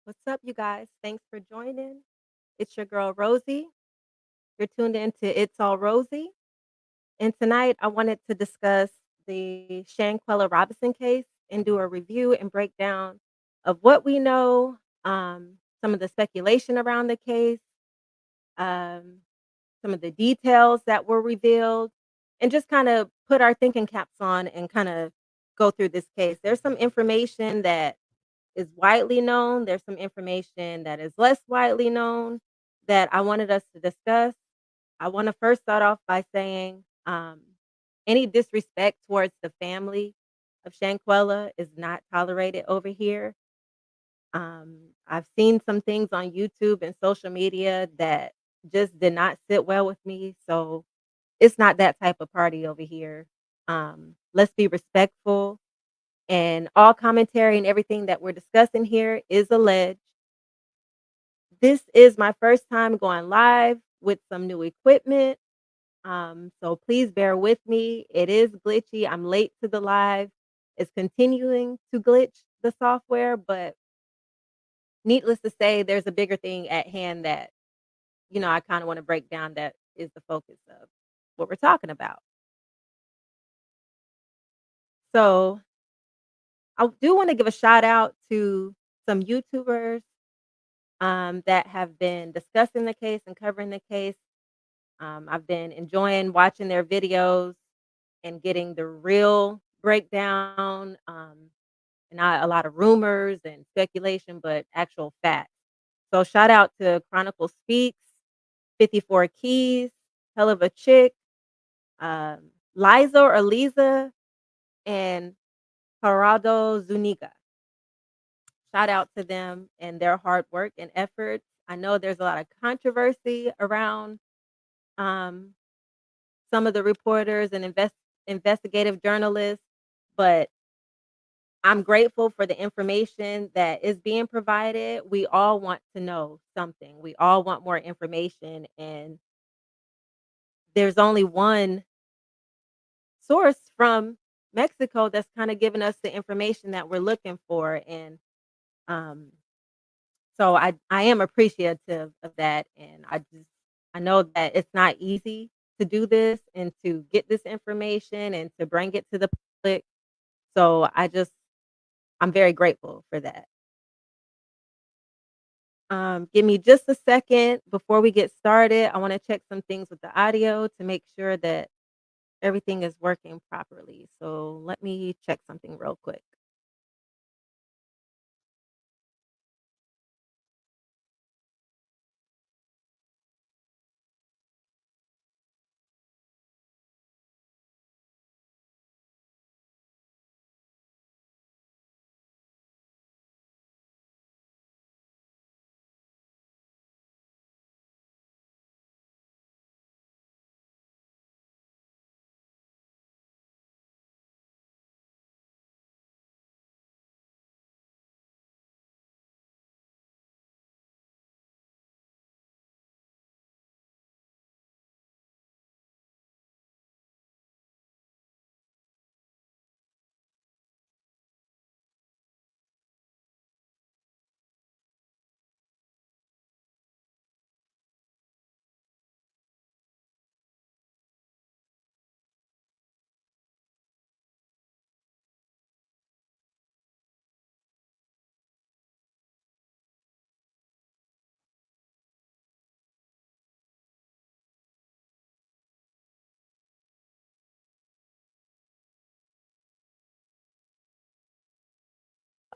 What's up, you guys? Thanks for joining. It's your girl, Rosie. You're tuned in to It's All Rosie. And tonight I wanted to discuss the Shanquella Robinson case and do a review and breakdown of what we know, some of the speculation around the case, um, some of the details that were revealed, and just kind of put our thinking caps on and kind of go through this case. There's some information that is widely known. There's some information that is less widely known that I wanted us to discuss. I want to first start off by saying any disrespect towards the family of Shanquella is not tolerated over here. I've seen some things on YouTube and social media that just did not sit well with me. So it's not that type of party over here. Let's be respectful, and all commentary and everything that we're discussing here is alleged. This is my first time going live with some new equipment. So please bear with me. It is glitchy. I'm late to the live. It's continuing to glitch the software, but needless to say, there's a bigger thing at hand that, I kind of want to break down that is the focus of what we're talking about. So I do want to give a shout out to some YouTubers that have been discussing the case and covering the case. I've been enjoying watching their videos and getting the real breakdown, and not a lot of rumors and speculation, but actual facts. So shout out to Chronicle Speaks, 54 Keys, Hell of a Chick, Liza or Lisa, and Gerardo Zuniga. Shout out to them and their hard work and efforts. I know there's a lot of controversy around um, some of the reporters and investigative journalists, but I'm grateful for the information that is being provided. We all want to know something. We all want more information, and there's only one source from Mexico that's kind of giving us the information that we're looking for, and um, so I am appreciative of that, and I know that it's not easy to do this and to get this information and to bring it to the public. So I'm very grateful for that. Give me just a second before we get started. I want to check some things with the audio to make sure that everything is working properly. So let me check something real quick.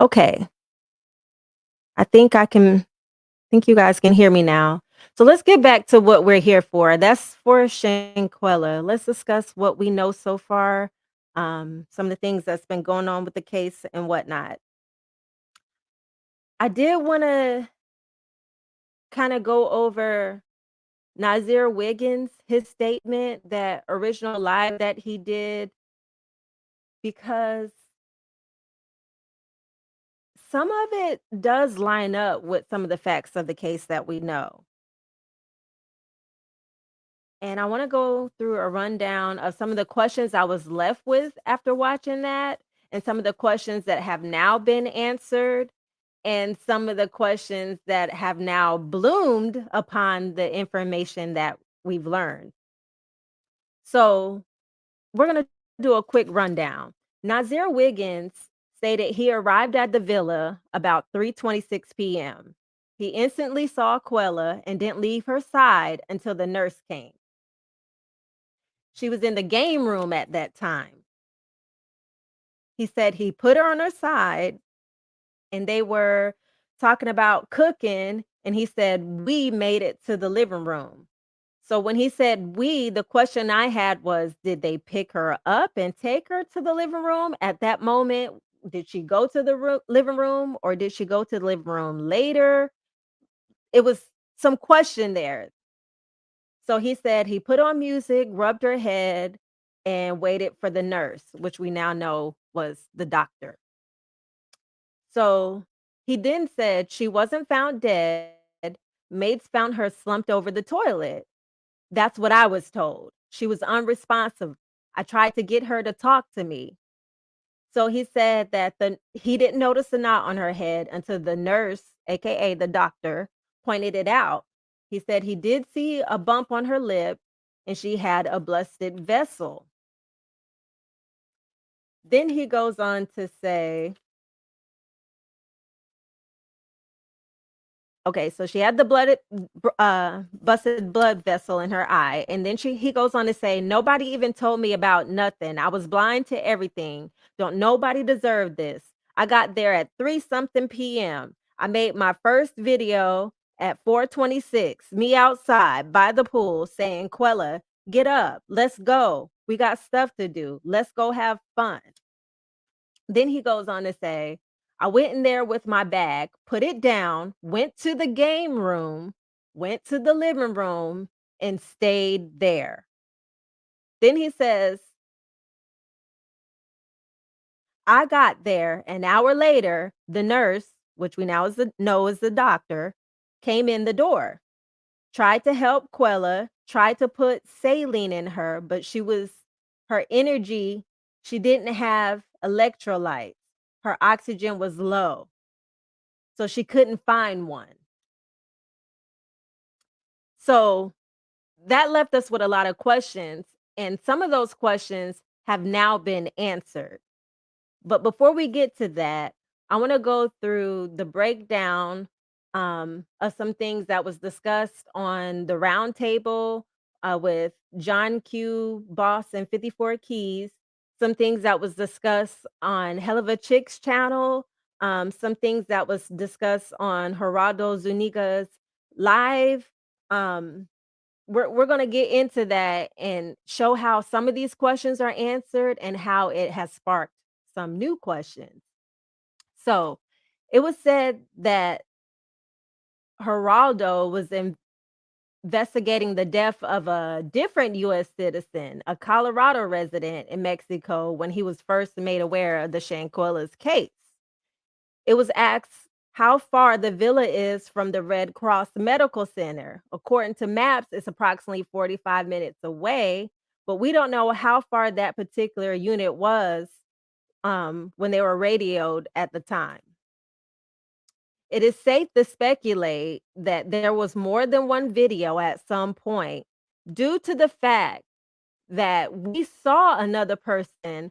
Okay. I think you guys can hear me now. So let's get back to what we're here for. That's for Shanquella. Let's discuss what we know so far, some of the things that's been going on with the case and whatnot. I did want to kind of go over Nazir Wiggins, his statement, that original live that he did, because some of it does line up with some of the facts of the case that we know. And I want to go through a rundown of some of the questions I was left with after watching that, and some of the questions that have now been answered. and some of the questions that have now bloomed upon the information that we've learned. So, we're going to do a quick rundown. Nazir Wiggins stated he arrived at the villa about 3:26 p.m. He instantly saw Quella and didn't leave her side until the nurse came. She was in the game room at that time. He said he put her on her side and they were talking about cooking, and he said, "We made it to the living room." So when he said "we," the question I had was, did they pick her up and take her to the living room at that moment? Did she go to the living room, or did she go to the living room later? It was some question there. So he said he put on music, rubbed her head, and waited for the nurse, which we now know was the doctor. So he then said she wasn't found dead. Maids found her slumped over the toilet. That's what I was told. She was unresponsive. I tried to get her to talk to me. So he said that he didn't notice the knot on her head until the nurse, aka the doctor, pointed it out. He said he did see a bump on her lip and she had a busted vessel. Then he goes on to say, okay, so she had the busted blood vessel in her eye, and then he goes on to say, "Nobody even told me about nothing. I was blind to everything. Don't nobody deserve this. I got there at 3 something p.m. I made my first video at 4:26. Me outside by the pool saying, Quella, get up. Let's go. We got stuff to do. Let's go have fun." Then he goes on to say, "I went in there with my bag, put it down, went to the game room, went to the living room, and stayed there." Then he says, "I got there an hour later. The nurse, which we now know is the doctor, came in the door, tried to help Quella, tried to put saline in her, but her energy, she didn't have electrolytes. Her oxygen was low. So she couldn't find one." So that left us with a lot of questions, and some of those questions have now been answered. But before we get to that, I want to go through the breakdown of some things that was discussed on the round table with John Q. Boss and 54 Keys, some things that was discussed on Hell of a Chicks channel, some things that was discussed on Geraldo Zuniga's live. Um, we're gonna get into that and show how some of these questions are answered and how it has sparked some new questions. So, it was said that Geraldo was investigating the death of a different US citizen, a Colorado resident in Mexico, when he was first made aware of the Shanquella's case. It was asked how far the villa is from the Red Cross Medical Center. According to maps, it's approximately 45 minutes away, but we don't know how far that particular unit was when they were radioed at the time. It is safe to speculate that there was more than one video at some point due to the fact that we saw another person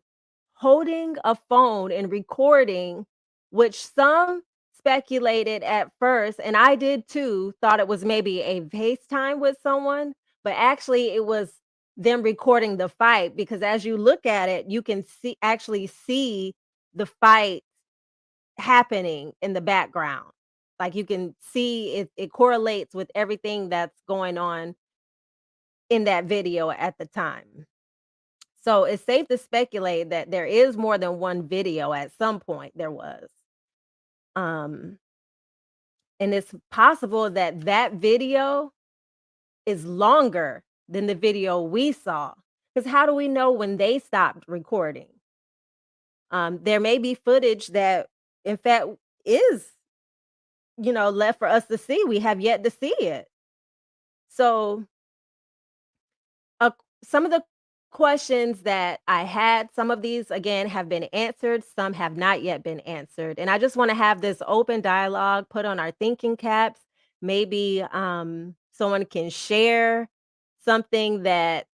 holding a phone and recording, which some speculated at first, and I did too, thought it was maybe a FaceTime with someone, but actually it was them recording the fight, because as you look at it, you can see the fight happening in the background. Like you can see it correlates with everything that's going on in that video at the time. So it's safe to speculate that there is more than one video. At some point there was. Um, and it's possible that that video is longer than the video we saw. Because how do we know when they stopped recording? There may be footage that, in fact, is, left for us to see. We have yet to see it. So, some of the questions that I had. Some of these, again, have been answered, some have not yet been answered. And I just want to have this open dialogue, put on our thinking caps. Maybe someone can share something that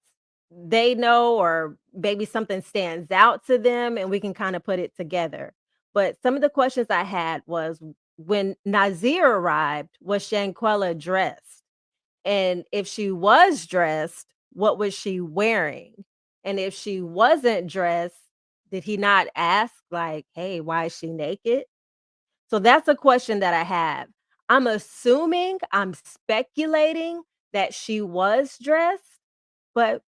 they know, or maybe something stands out to them, and we can kind of put it together. But some of the questions I had was, when Nazir arrived, was Shanquella dressed? And if she was dressed, what was she wearing? And if she wasn't dressed, did he not ask, like, "Hey, why is she naked?" So that's a question that I have. I'm speculating that she was dressed, but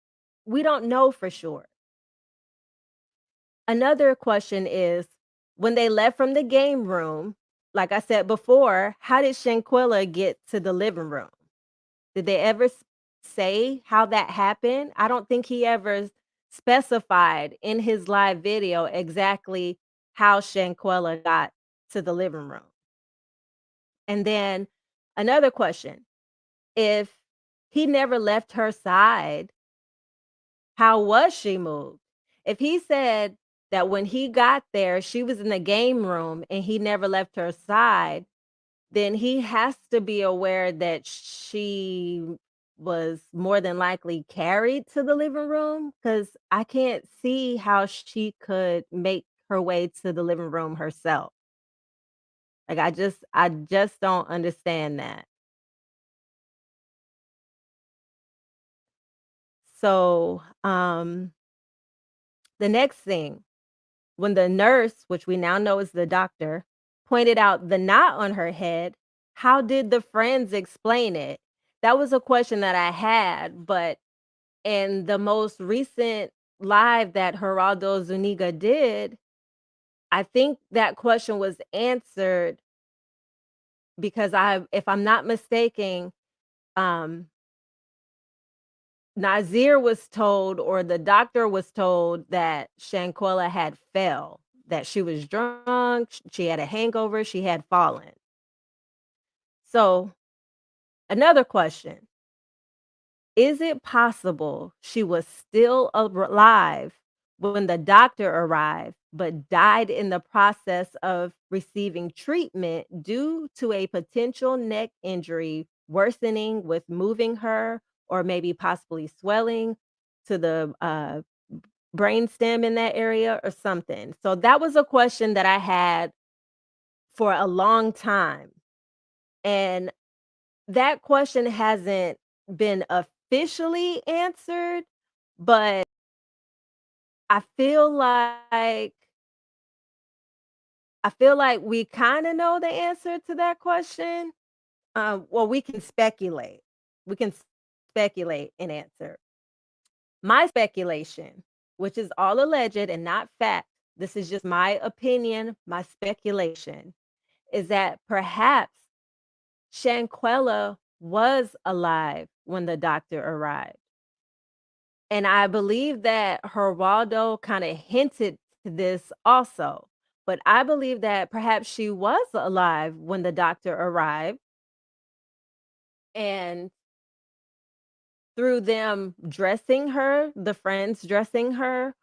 we don't know for sure. Another question is, when they left from the game room, like I said before, how did Shanquella get to the living room? Did they ever say how that happened? I don't think he ever specified in his live video exactly how Shanquella got to the living room. And then another question, if he never left her side, how was she moved? If he said that when he got there, she was in the game room and he never left her side, then he has to be aware that she was more than likely carried to the living room, because I can't see how she could make her way to the living room herself. Like, I just don't understand that. So, the next thing, when the nurse, which we now know is the doctor, pointed out the knot on her head, how did the friends explain it? That was a question that I had, but in the most recent live that Geraldo Zuniga did, I think that question was answered, because if I'm not mistaken, um, Nazir was told, or the doctor was told, that Shanquella had fell, that she was drunk, she had a hangover, she had fallen. So, another question, is it possible she was still alive when the doctor arrived, but died in the process of receiving treatment due to a potential neck injury worsening with moving her, or maybe possibly swelling to the brain stem in that area or something? So that was a question that I had for a long time. And that question hasn't been officially answered, but I feel like I feel like we kinda know the answer to that question. Well, we can speculate. We can speculate and answer. My speculation, which is all alleged and not fact, this is just my opinion, my speculation, is that perhaps Shanquella was alive when the doctor arrived. And I believe that Geraldo kinda hinted to this also, but I believe that perhaps she was alive when the doctor arrived, and through them dressing her, the friends dressing her,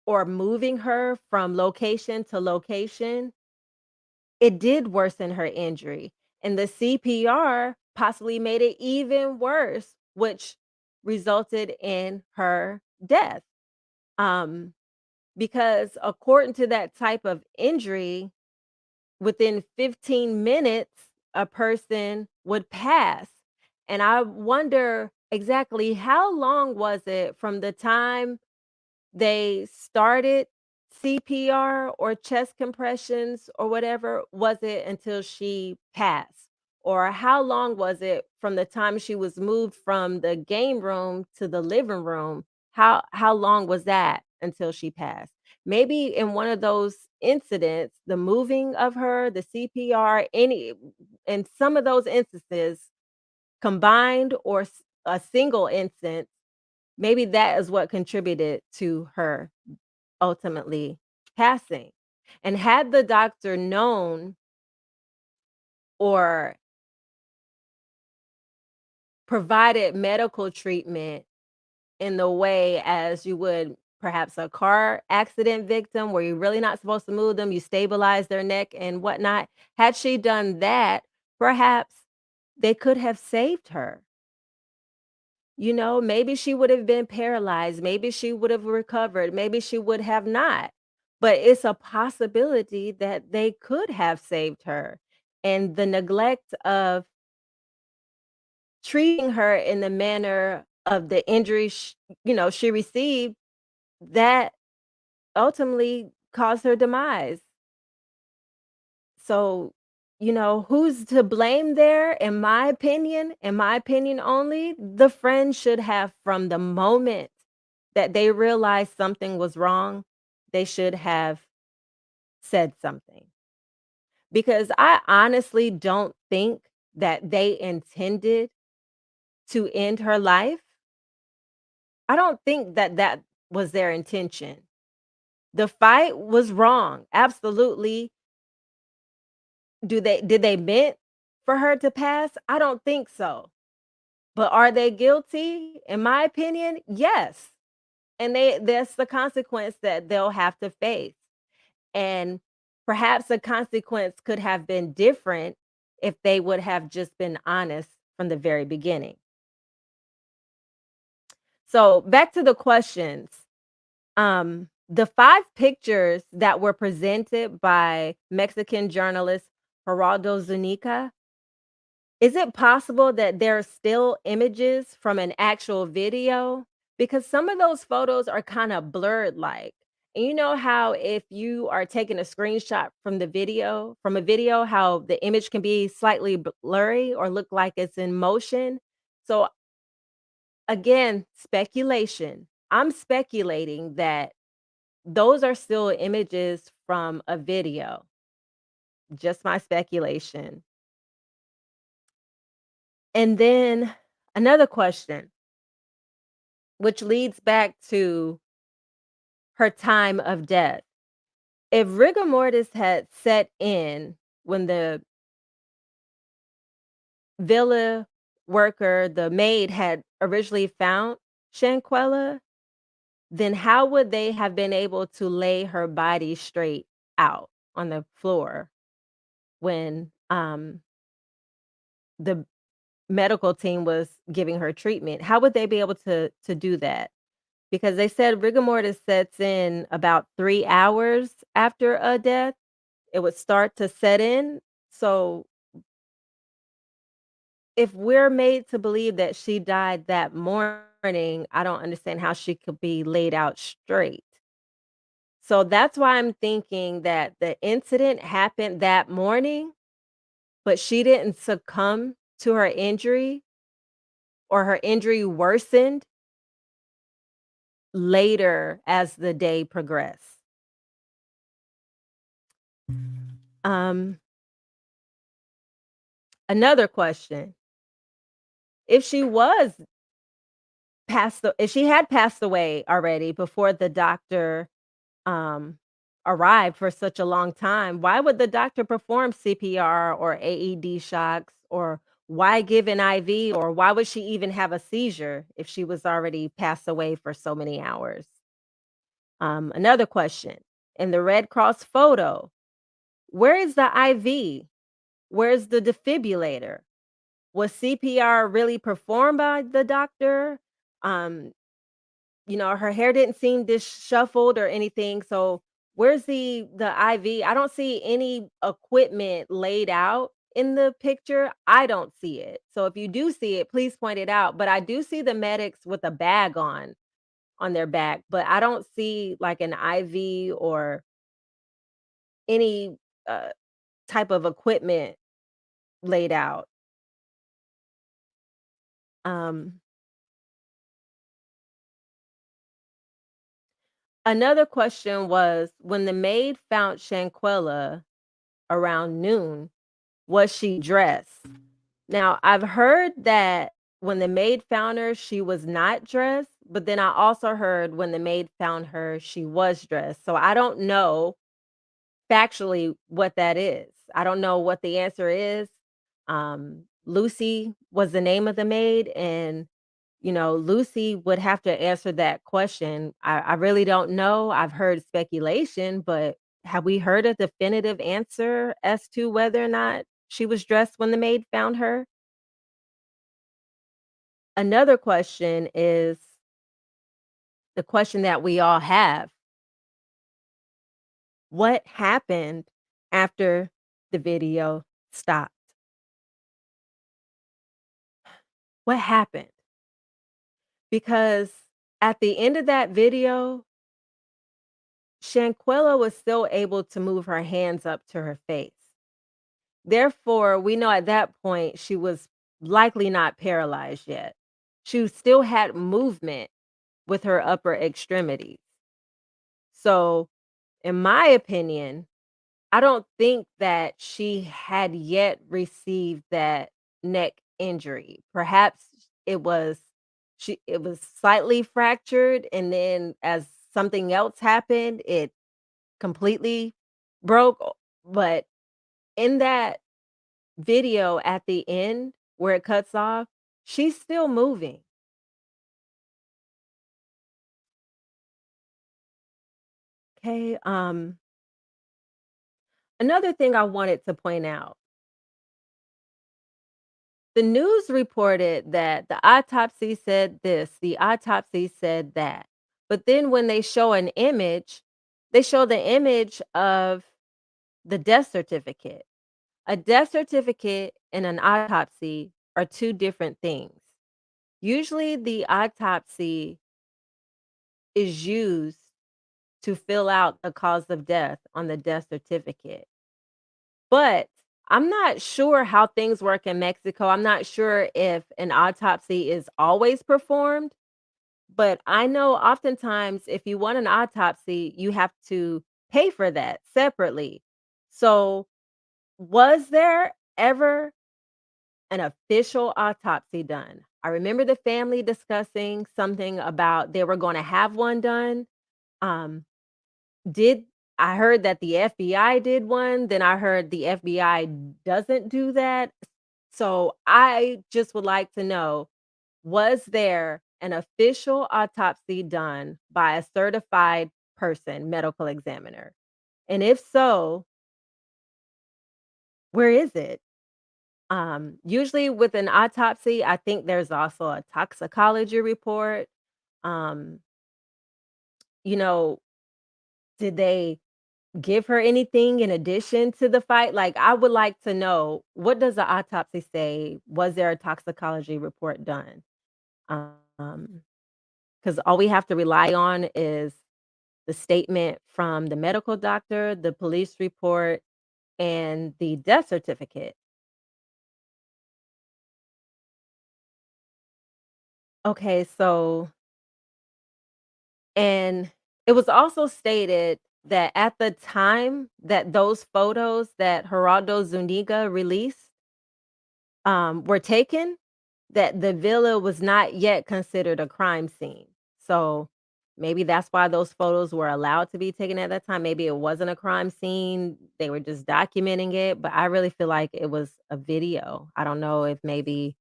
or moving her from location to location, it did worsen her injury, and the CPR possibly made it even worse, which resulted in her death. Um Because according to that type of injury, within 15 minutes, a person would pass. And I wonder exactly how long was it from the time they started CPR or chest compressions or whatever, was it until she passed? Or how long was it from the time she was moved from the game room to the living room? How long was that until she passed? Maybe in one of those incidents, the moving of her, the CPR, any in some of those instances combined, or a single instance, maybe that is what contributed to her ultimately passing. And had the doctor known, or provided medical treatment in the way as you would perhaps a car accident victim where you're really not supposed to move them, you stabilize their neck and whatnot. Had she done that, perhaps they could have saved her. You know, maybe she would have been paralyzed, maybe she would have recovered, maybe she would have not. But it's a possibility that they could have saved her. And the neglect of treating her in the manner of the injury she received, that ultimately caused her demise. So, who's to blame there? In my opinion only, the friend should have from the moment that they realized something was wrong, they should have said something. Because I honestly don't think that they intended to end her life. I don't think that that was their intention. The fight was wrong, absolutely. Did they meant for her to pass? I don't think so. But are they guilty? In my opinion, yes. And that's the consequence that they'll have to face. And perhaps the consequence could have been different if they would have just been honest from the very beginning. So, back to the questions. The 5 pictures that were presented by Mexican journalist Geraldo Zuniga, is it possible that there are still images from an actual video? Because some of those photos are kinda blurred like. And you know how if you are taking a screenshot from a video, how the image can be slightly blurry or look like it's in motion? So, again, speculation. I'm speculating that those are still images from a video. Just my speculation. And then another question, which leads back to her time of death. If rigor mortis had set in when the villa worker, the maid, had originally found Shanquella, then how would they have been able to lay her body straight out on the floor when the medical team was giving her treatment? How would they be able to do that? Because they said rigor mortis sets in about 3 hours after a death. It would start to set in. So, if we're made to believe that she died that morning, I don't understand how she could be laid out straight. So, that's why I'm thinking that the incident happened that morning, but she didn't succumb to her injury or her injury worsened later as the day progressed. Um, Another question. If she was if she had passed away already before the doctor, um, arrived for such a long time, why would the doctor perform CPR or AED shocks, or why give an IV, or why would she even have a seizure if she was already passed away for so many hours? Another question. In the Red Cross photo, where is the IV? Where's the defibrillator? Was CPR really performed by the doctor? Um, her hair didn't seem disshuffled or anything. So where's the IV? I don't see any equipment laid out in the picture. I don't see it. So if you do see it, please point it out. But I do see the medics with a bag on their back, but I don't see like an IV or any uh, type of equipment laid out. Um, Another question was, when the maid found Shanquella around noon, was she dressed? Now, I've heard that when the maid found her, she was not dressed, but then I also heard when the maid found her, she was dressed. So I don't know factually what that is. I don't know what the answer is. Lucy was the name of the maid, and Lucy would have to answer that question. I really don't know. I've heard speculation, but have we heard a definitive answer as to whether or not she was dressed when the maid found her? Another question is the question that we all have. What happened after the video stopped? What happened? Because at the end of that video, Shanquella was still able to move her hands up to her face. Therefore, we know at that point she was likely not paralyzed yet. She still had movement with her upper extremities. So, in my opinion, I don't think that she had yet received that neck injury. Perhaps it was it was slightly fractured, and then as something else happened, it completely broke. But in that video at the end where it cuts off, she's still moving. Okay. Another thing I wanted to point out, the news reported that the autopsy said this, the autopsy said that. But then when they show an image, they show the image of the death certificate. A death certificate and an autopsy are two different things. Usually, the autopsy is used to fill out the cause of death on the death certificate. But I'm not sure how things work in Mexico. I'm not sure if an autopsy is always performed, but I know oftentimes if you want an autopsy, you have to pay for that separately. So, was there ever an official autopsy done? I remember the family discussing something about they were going to have one done. Um, Did I heard that the FBI did one, then I heard the FBI doesn't do that. So I just would like to know, was there an official autopsy done by a certified person, medical examiner? And if so, where is it? Usually with an autopsy, I think there's also a toxicology report. Um, you know, did they give her anything in addition to the fight? Like, I would like to know, what does the autopsy say? Was there a toxicology report done? Um, because all we have to rely on is the statement from the medical doctor, the police report, and the death certificate. Okay, so and it was also stated that at the time that those photos that Geraldo Zuniga released, were taken, that the villa was not yet considered a crime scene. So, maybe that's why those photos were allowed to be taken at that time. Maybe it wasn't a crime scene, they were just documenting it, but I really feel like it was a video. I don't know if maybe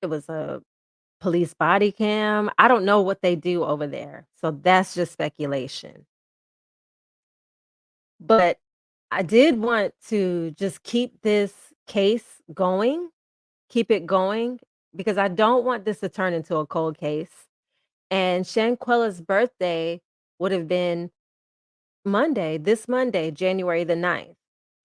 it was a police body cam. I don't know what they do over there, so that's just speculation. But I did want to just keep this case going, keep it going, because I don't want this to turn into a cold case. And Shanquella's birthday would have been Monday, this Monday, January the 9th.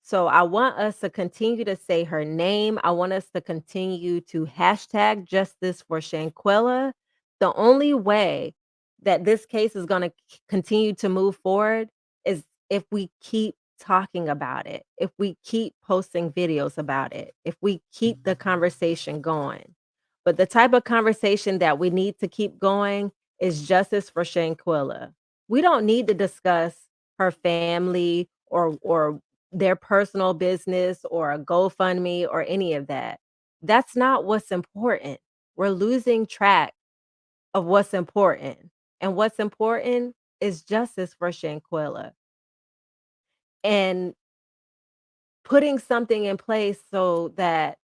So I want us to continue to say her name. I want us to continue to hashtag justice for Shanquella. The only way that this case is going to continue to move forward is if we keep talking about it, if we keep posting videos about it, if we keep the conversation going. But the type of conversation that we need to keep going is justice for Shanquella. We don't need to discuss her family or their personal business or a GoFundMe or any of that. That's not what's important. We're losing track of what's important. And what's important is justice for Shanquella and putting something in place so that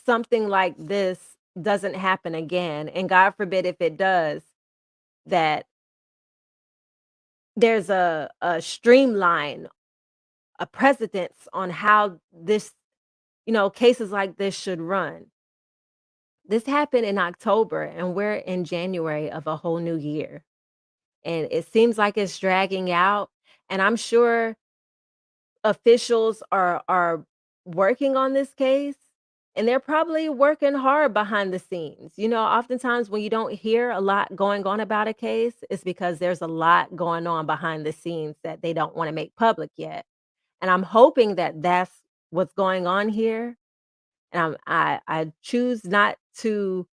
something like this doesn't happen again, and God forbid if it does, that there's a streamline, a precedence on how this, cases like this should run. This happened in October, and we're in January of a whole new year, and it seems like it's dragging out, and I'm sure officials are working on this case, and they're probably working hard behind the scenes. Oftentimes when you don't hear a lot going on about a case, it's because there's a lot going on behind the scenes that they don't wanna make public yet, and I'm hoping that that's what's going on here, and I choose not to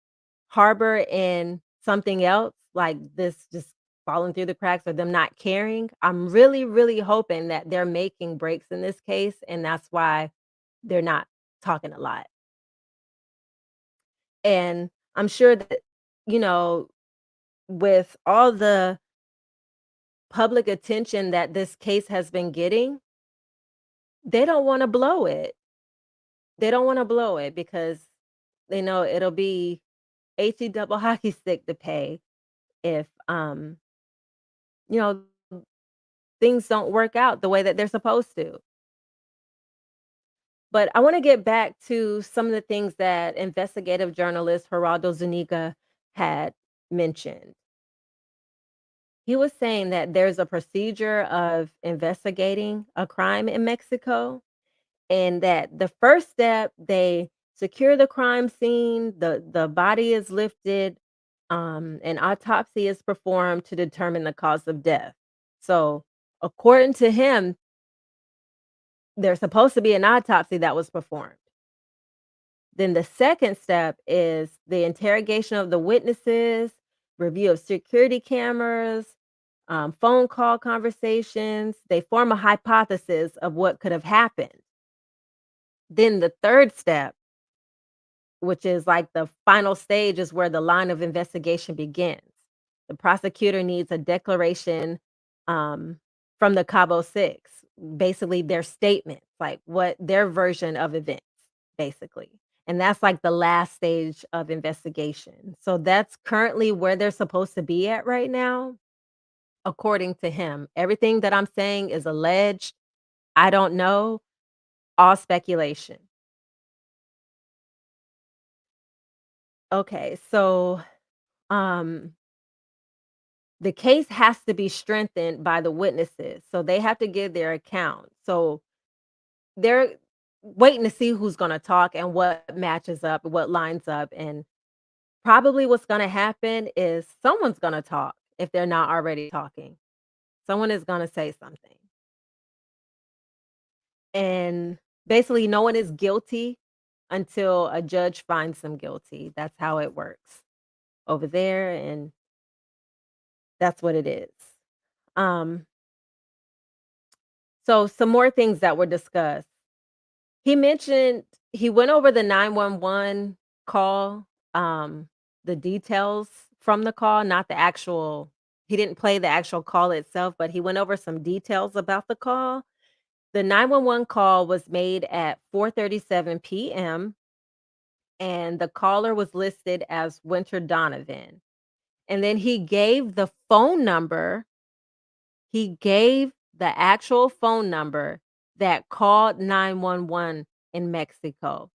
harbor in something else, like this just falling through the cracks or them not caring. I'm really, really hoping that they're making breaks in this case, and that's why they're not talking a lot. And I'm sure that, you know, with all the public attention that this case has been getting, they don't wanna blow it. They don't wanna blow it because they know it'll be HE double hockey stick to pay if, you know, things don't work out the way that they're supposed to. But I wanna get back to some of the things that investigative journalist Geraldo Zuniga had mentioned. He was saying that there's a procedure of investigating a crime in Mexico, and that the first step, they secure the crime scene, the body is lifted, an autopsy is performed to determine the cause of death. So, according to him, there's supposed to be an autopsy that was performed. Then the second step is the interrogation of the witnesses, review of security cameras, phone call conversations. They form a hypothesis of what could have happened. Then the third step, which is like the final stage, is where the line of investigation begins. The prosecutor needs a declaration um, from the Cabo Six, basically their statements, like what their version of events, basically. And that's like the last stage of investigation. So that's currently where they're supposed to be at right now, according to him. Everything that I'm saying is alleged. I don't know, all speculation. Okay, so um the case has to be strengthened by the witnesses, so they have to give their account. So they're waiting to see who's gonna talk and what matches up, what lines up, and probably what's gonna happen is someone's gonna talk if they're not already talking. Someone is gonna say something. And basically, no one is guilty until a judge finds them guilty. That's how it works over there, and that's what it is. Um, so some more things that were discussed. He mentioned he went over the 911 call, the details from the call, not the actual he didn't play the actual call itself, but he went over some details about the call. The 911 call was made at 4:37 PM, and the caller was listed as Winter Donovan. And then he gave the actual phone number that called 911 in Mexico.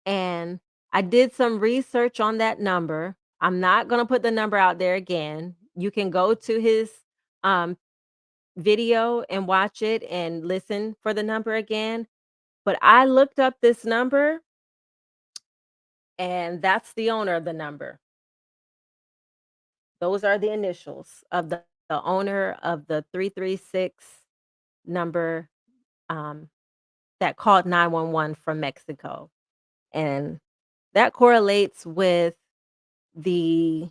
And I did some research on that number. I'm not gonna put the number out there again. You can go to his, um, video and watch it and listen for the number again, but I looked up this number, and that's the owner of the number. Those are the initials of the owner of the 336 number, um, that called 911 from Mexico, and that correlates with the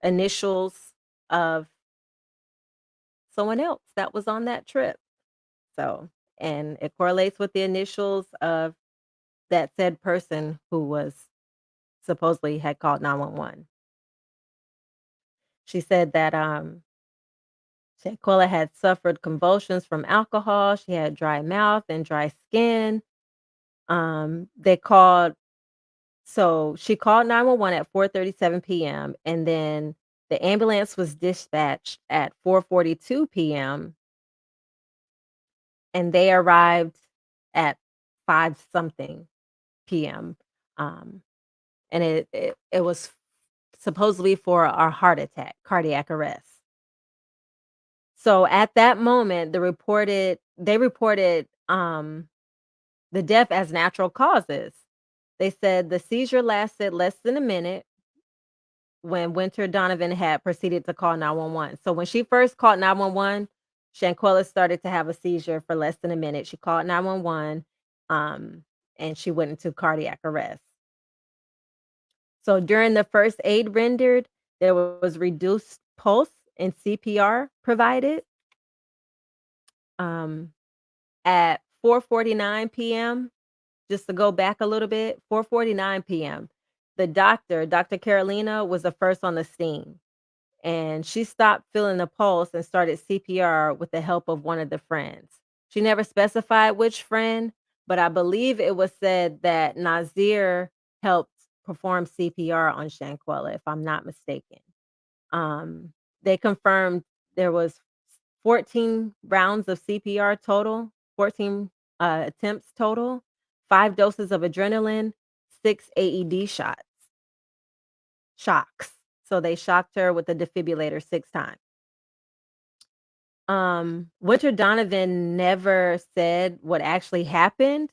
initials of someone else that was on that trip. So, and it correlates with the initials of that said person who was supposedly had called 911. She said that Shanquella had suffered convulsions from alcohol. She had dry mouth and dry skin. They called So she called 911 at 4:37 PM, and then the ambulance was dispatched at 4:42 PM, and they arrived at 5 something PM. Um, and it was supposedly for a heart attack, cardiac arrest. So at that moment, they reported the death as natural causes. They said the seizure lasted less than a minute when Winter Donovan had proceeded to call 911. So when she first called 911, Shanquella started to have a seizure for less than a minute. She called 911, um, and she went into cardiac arrest. So during the first aid rendered, there was reduced pulse and CPR provided. Um, at 4:49 PM, just to go back a little bit, 4:49 PM, the doctor, Dr. Carolina, was the first on the scene, and she stopped feeling the pulse and started CPR with the help of one of the friends. She never specified which friend, but I believe it was said that Nazir helped perform CPR on Shanquella, if I'm not mistaken. They confirmed there was 14 rounds of CPR total, 14 attempts total, 5 doses of adrenaline, 6 AED shocks. So they shocked her with the defibrillator 6 times. Winter Donovan never said what actually happened.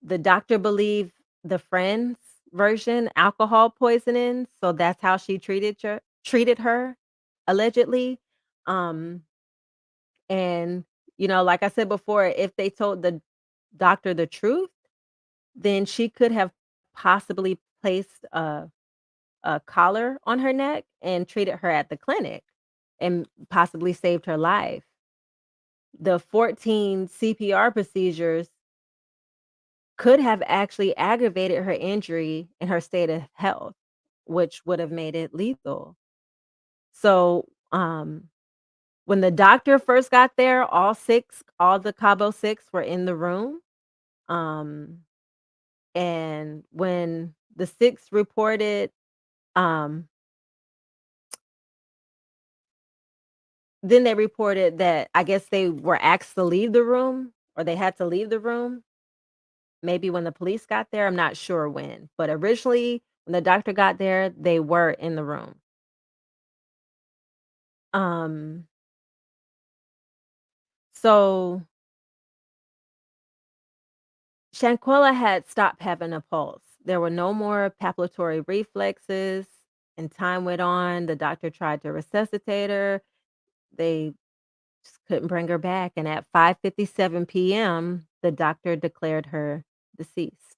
The doctor believed the friend's version, alcohol poisoning, so that's how she treated her, allegedly. Um, and, like I said before, if they told the doctor the truth, then she could have possibly placed a collar on her neck and treated her at the clinic and possibly saved her life. The 14 CPR procedures could have actually aggravated her injury and her state of health, which would have made it lethal. So, when the doctor first got there, all the Cabo 6 were in the room. Um, and when the 6 reported, um, then they reported that I guess they were asked to leave the room or they had to leave the room. Maybe when the police got there, I'm not sure when, but originally, when the doctor got there, they were in the room. Um, so Shanquella had stopped having a pulse. There were no more papillary reflexes, and time went on. The doctor tried to resuscitate her. They just couldn't bring her back, and at 5:57 PM, the doctor declared her deceased.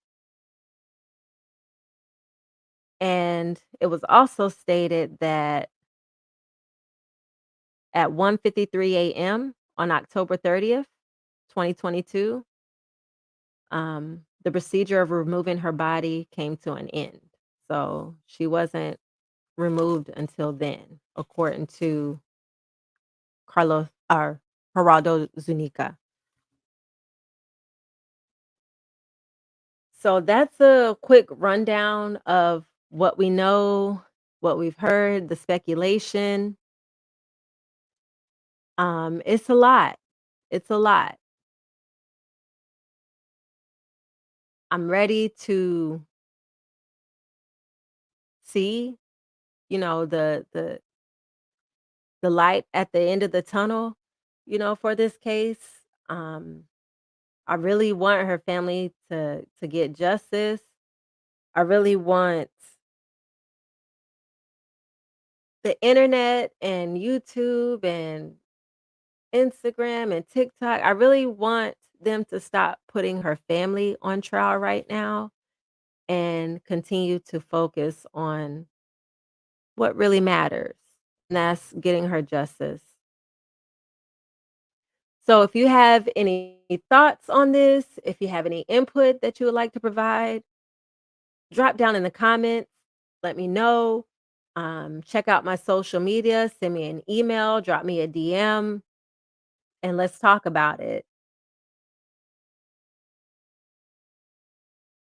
And it was also stated that at 1:53 AM on October 30th, 2022, the procedure of removing her body came to an end. So she wasn't removed until then, according to Carlos or Geraldo Zuniga. So that's a quick rundown of what we know, what we've heard, the speculation. It's a lot. It's a lot. I'm ready to see, the light at the end of the tunnel, for this case. Um, I really want her family to get justice. I really want the internet and YouTube and Instagram and TikTok. I really want them to stop putting her family on trial right now and continue to focus on what really matters, and that's getting her justice. So if you have any thoughts on this, if you have any input that you would like to provide, drop down in the comments. Let me know. Check out my social media, send me an email, drop me a DM, and let's talk about it.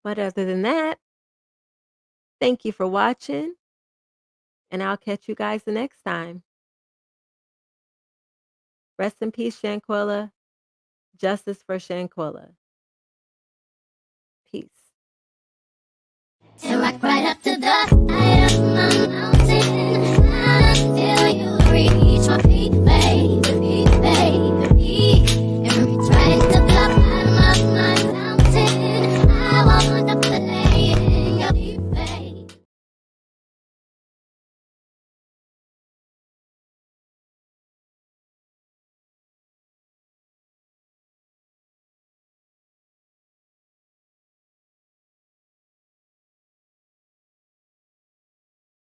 But other than that, Thank you for watching, and I'll catch you guys the next time. Rest in peace, Shanquella. Justice for Shanquella. Peace. And walk right up to the eye of my mountain.